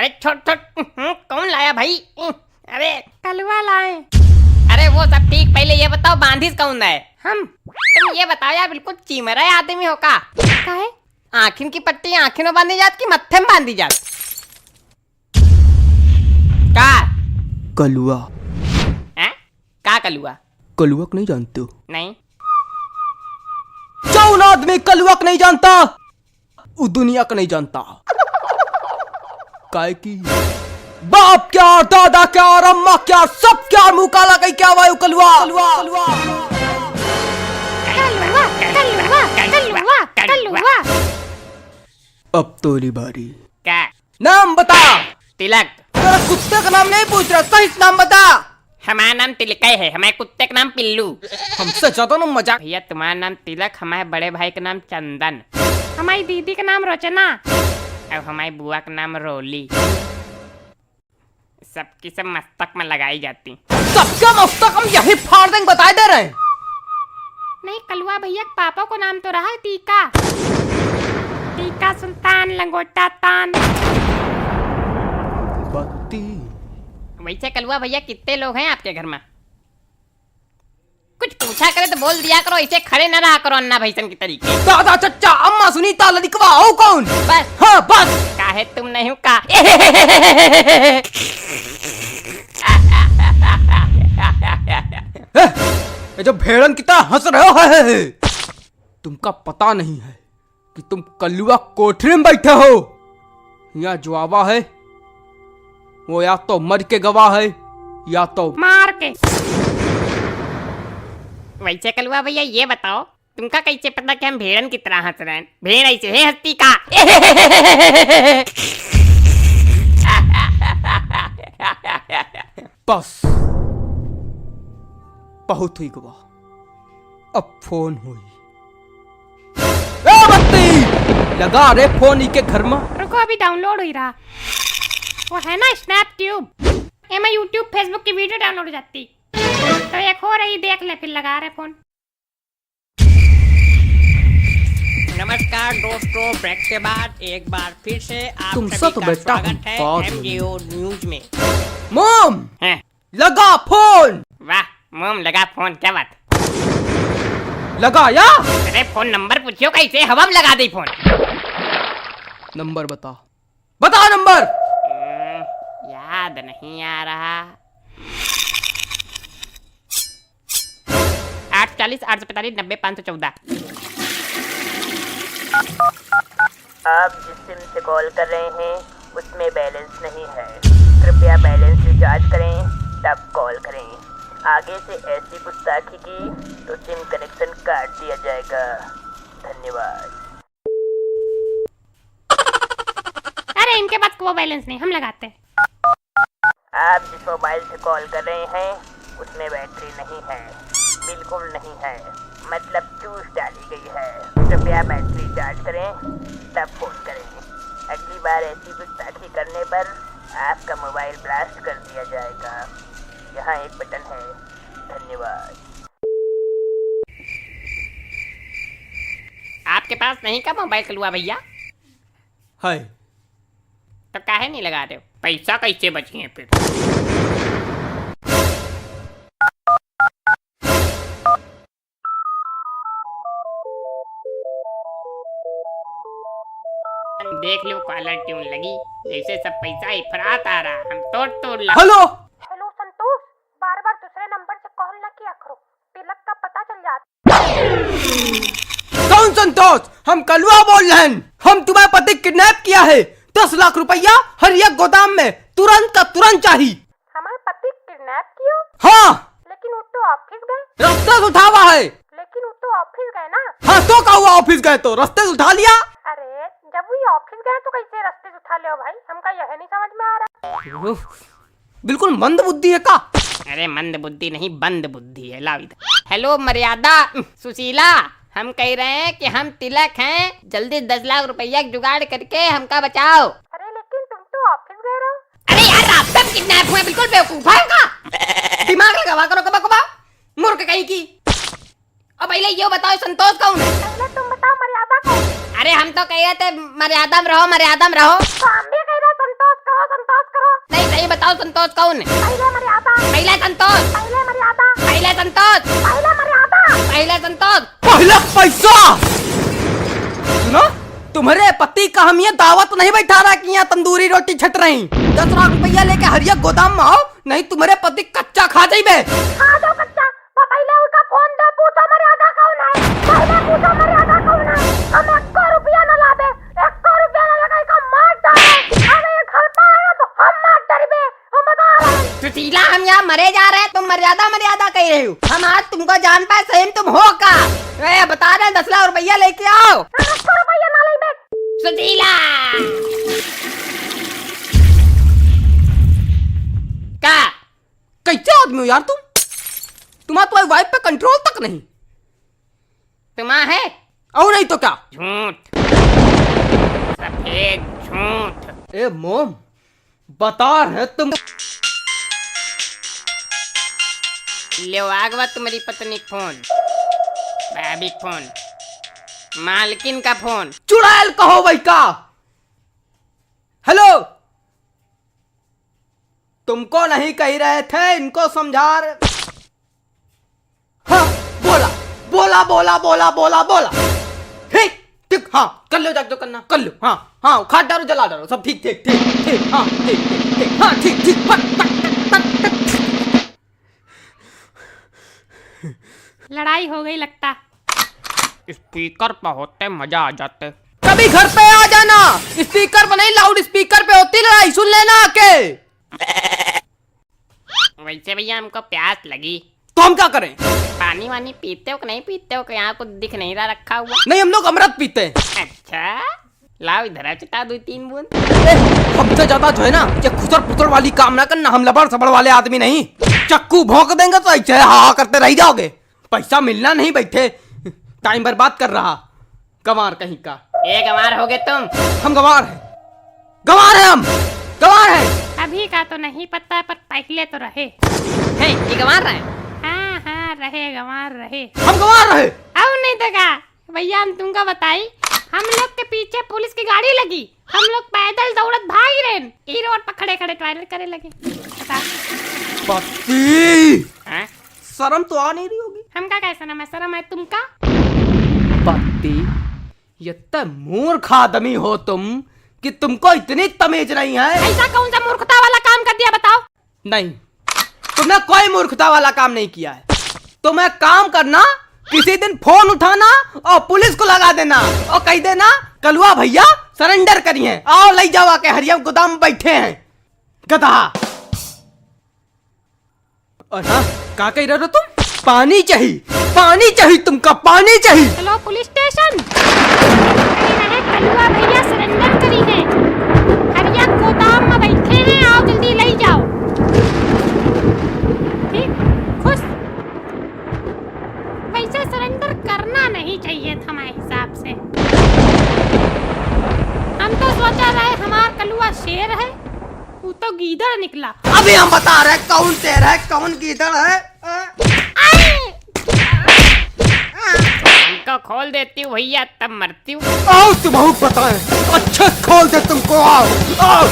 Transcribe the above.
अरे छोड़ छोड़, कौन लाया भाई? अरे कलवा लाए। अरे वो सब ठीक, पहले ये बताओ बांधिस कौन है? हम। तुम ये बताओ यार, बिल्कुल चीमरा आदमी हो का? काहे? आँखिन की पट्टी आँखिन में बांधी जात की मत्थे में बांधी जात? का कलुआ। हैं? का कलुआ? कलुआ नहीं जानते हो? नहीं। कौन आदमी कलुआ नहीं जानता? वो दुनिया का नहीं जानता। काय की बाप क्या, दादा क्या और अम्मा क्या, सब क्या मुंह काला कहीं क्या वायु कलुआ। कलवा कलवा कलवा कलवा। अब तोरी बारी। क्या? नाम बता। तिलक। तेरा कुत्ते का नाम नहीं पूछ रहा, सही नाम बता। हमारा नाम तिलक है, हमारे कुत्ते का नाम पिल्लू। हमसे ज्यादा ना मजाक। भैया तुम्हारा नाम तिलक, हमारे बड़े भाई का नाम चंदन, हमारी दीदी का नाम रचना। और हमारी बुआ का नाम रोली। सबकी सब मस्तक में लगाई जाती। सबका मस्तक हम यही फाड़ देंगे, बता दे रहे हैं। नहीं, कलवा भैया पापा को नाम तो रहा है टीका। टीका सुल्तान लंगोटा तान। बत्ती। वैसे कलुआ भैया कितने लोग हैं आपके घर में? कुछ पूछा करे तो बोल दिया करो, इसे खड़े न रहा करो अन्ना भैसन की तरीके। दादा चच्चा अम्मा सुनीता ललिकवा हो कौन? बस। हाँ बस। काहे तुम नहीं हो का? ये जो भेड़न की तरह हंस रहे हो, तुमका पता नहीं है कि तुम कलुआ कोठरी में बैठे हो। यहाँ जुआवा है, वो या तो मर के गवाह है या तो मार के। वैसे कलुआ भैया ये बताओ, तुमका कैसे पता कि हम भेड़न की तरह हंस रहे हैं? भेड़ ऐसे है हंसती का? बस बहुत हुई गवाह, अब फोन हुई। ए बत्ती लगा रे फोन के घर में। रुको, अभी डाउनलोड हो ही रहा। वो है ना स्नैप ट्यूब, एमा यूट्यूब फेसबुक की वीडियो डाउनलोड हो जाती। तो एक हो रही, देख ले, फिर लगा रहे फोन। नमस्कार दोस्तों, ब्रेक के बाद एक बार फिर से आप तुमसे सभी तो का बेटा स्वागत है बात MJO न्यूज में। मॉम हैं? लगा फोन। वाह मोम, लगा फोन, क्या बात? लगाया? अरे फोन नंबर पूछियो कैसे, हवा में लगा दी फोन। नंबर बता, बता नंबर। याद नहीं आ रहा। 840 845 90 514। आप जिस सिम से कॉल कर रहे हैं उसमें बैलेंस नहीं है, कृपया बैलेंस रिचार्ज करें तब कॉल करें। आगे से ऐसी गुस्ताखी की तो सिम कनेक्शन काट दिया जाएगा। धन्यवाद। अरे इनके पास वो बैलेंस नहीं, हम लगाते हैं। आप जिस मोबाइल से कॉल कर रहे हैं उसमें बैटरी नहीं है, बिल्कुल नहीं है, मतलब चूस डाली गई है। कृपया बैटरी चार्ज करें तब फोन करें। अगली बार ऐसी गुस्ताखी करने पर आपका मोबाइल ब्लास्ट कर दिया जाएगा। यहाँ एक बटन है। धन्यवाद। आपके पास नहीं का मोबाइल कलुआ भैया? है। तो काहे नहीं लगा रहे हो? पैसा कैसे बचिए फिर? देख लो कॉलर ट्यून लगी, जैसे सब पैसा इफरात आ रहा, हम तोड़ लगा। हेलो हेलो संतोष, बार बार दूसरे नंबर से कॉल न किया करो, तिलक का पता चल जाता। कौन संतोष? हम कलुआ बोल रहे हैं। हम तुम्हारे पति किडनैप किया है। 10 लाख रुपया हर एक गोदाम में तुरंत का तुरंत चाहिए। हमारे पति किडनैप किया? हाँ, लेकिन वो तो ऑफिस गए। रास्ते से उठा हुआ है। लेकिन वो तो ऑफिस गए ना। हाँ तो क्या हुआ, ऑफिस गए तो रास्ते से उठा लिया। अरे जब वो ऑफिस गए तो कैसे रास्ते से उठा लिया भाई? हमका यह नहीं समझ में आ रहा। बिल्कुल मंद बुद्धि है का? अरे मंद बुद्धि नहीं, बंद बुद्धि है। लाओ इधर। हेलो मर्यादा सुशीला, हम कह रहे हैं कि हम तिलक हैं, जल्दी 10 लाख रुपया जुगाड़ करके हमका बचाओ। अरे लेकिन तुम तो ऑफिस गए रहो। अरे यार रास्ते में किडनैप हुए, बिल्कुल बेवकूफ है का? दिमाग लगावा करो कबा कबा, मूर्ख कहीं की। अब पहले ये बताओ संतोष कौन है? पहले तुम बताओ मर्यादा कौन? अरे हम तो कह रहे थे मर्यादा में रहो, मर्यादा में रहो। तो हम भी कह रहे संतोष कहो, ये बताओ संतोष कौन है? पहले मर्यादा, पहले संतोष, पहले मर्यादा, पहले संतोष, पहले मर्यादा। पहले संतोष। पहला पैसा। सुनो, तुम्हारे पति का हम ये दावत नहीं बैठा रहा कि यहाँ तंदूरी रोटी छट रही। 10 लाख रुपया लेके हरिया गोदाम में आओ, नहीं तुम्हारे पति कच्चा खा जाइबे। हाँ दो कच्चा, तो पहले उसका फोन दे, पूछो मर्यादा कौन है, पहले पूछो मर्यादा कौन है। हम 1 रुपया न लावे, 1 रुपया न लगा इसका मार डाले। अगर ये घर पर आया तो हम मार डरबे, हम बता रहे हैं। सुशीला हम यहाँ मरे जा रहे हैं, तुम मर्यादा मर्यादा कह रहे हो। हम आज तुमको जान पाए सही तुम हो का? बता रहे 10 लाख रुपया लेके आओ। 1 रुपया न ले बे। सुशीला क्या कैसे आदमी हो यार तुम? तुम्हारा तुम्हारी वाइफ पे कंट्रोल तक नहीं। तुम्हारा है और नहीं तो क्या? झूठ, सफेद झूठ। ए मोम, बता रहे तुम। ले आगवा तुम्हारी पत्नी का फोन, भाभी का फोन, मालकिन का फोन। चुड़ैल कहो भाई का। हेलो, तुमको नहीं कह रहे थे, इनको समझा रहे। हाँ, बोला बोला बोला बोला बोला बोला। ठीक ठीक, हाँ कर लो, जाके जो करना कर लो। हाँ हाँ, खाद डालो, जला डालो, सब ठीक ठीक ठीक ठीक। हाँ ठीक ठीक ठीक, हाँ ठीक ठीक। पक पक पक पक। लड़ाई हो गई लगता। स्पीकर पर होते मजा आ जाते। कभी घर पे आ जाना, स्पीकर पर नहीं, लाउड स्पीकर पे होती लड़ाई, सुन लेना आके। वैसे भैया हमको प्यास लगी, तो हम क्या करें? पानी वानी पीते हो कि नहीं पीते हो? कि यहाँ कुछ दिख नहीं रहा रखा हुआ। नहीं, हम लोग अमृत पीते हैं। अच्छा, लाओ इधर चिता 2-3 बूंद। हमसे ज्यादा जो है ना, ये खुसर पुसर वाली काम ना करना। हम लबड़ सबड़ वाले आदमी नहीं। चक्कू भोंक देंगे तो ऐसे हाँ करते रह जाओगे। पैसा मिलना नहीं, बैठे टाइम बर्बाद कर रहा गंवार कहीं का। ये गंवार हो गए तुम। हम गंवार हैं, गंवार हैं, हम गंवार हैं। अभी का तो नहीं पता, पर पहले तो रहे। है ये गंवार रहे? हाँ हाँ रहे, गंवार रहे। हम गंवार रहे। अब नहीं तो क्या भैया, हम तुमको बताई, हम लोग के पीछे पुलिस की गाड़ी लगी, हम लोग पैदल दौड़त भाग रहे, ई रोड पर खड़े खड़े टॉयलेट करे लगे। बता। पति, हाँ? शर्म तो आ नहीं रही होगी। हम का कैसा ना मैं शर्म है तुमका? पति, ये तो मूर्ख आदमी हो तुम कि तुमको इतनी तमीज नहीं है। ऐसा कौन सा मूर्खता वाला काम कर दिया बताओ? नहीं, तुमने कोई मूर्खता वाला काम नहीं किया है। तुम्हें काम करना, किसी दिन फोन उठाना और पुलिस को लगा देना और कह देना कलुआ भैया सरेंडर करिए, आओ ले जाओ आके हरिया गोदाम बैठे हैं गधा। और हाँ, क्या कह रहे हो तुम? पानी चाहिए, पानी चाहिए, तुमका पानी चाहिए। चलो पुलिस स्टेशन। कलुआ भैया सरेंडर करी है, हरिया गोदाम में बैठे हैं, आओ जल्दी ले जाओ। ठीक, खुश। वैसे सरेंडर करना नहीं चाहिए था हमारे हिसाब से। हम तो सोचा रहे हमारा कलुआ शेर है, वो तो गीदड़ निकला। अभी हम बता रहे कौन शेर है कौन गीदड़ है। हमको खोल देती हूँ भैया, तब मरती हूँ। आओ तुम बताएं, अच्छे खोल दे तुमको। आओ आओ।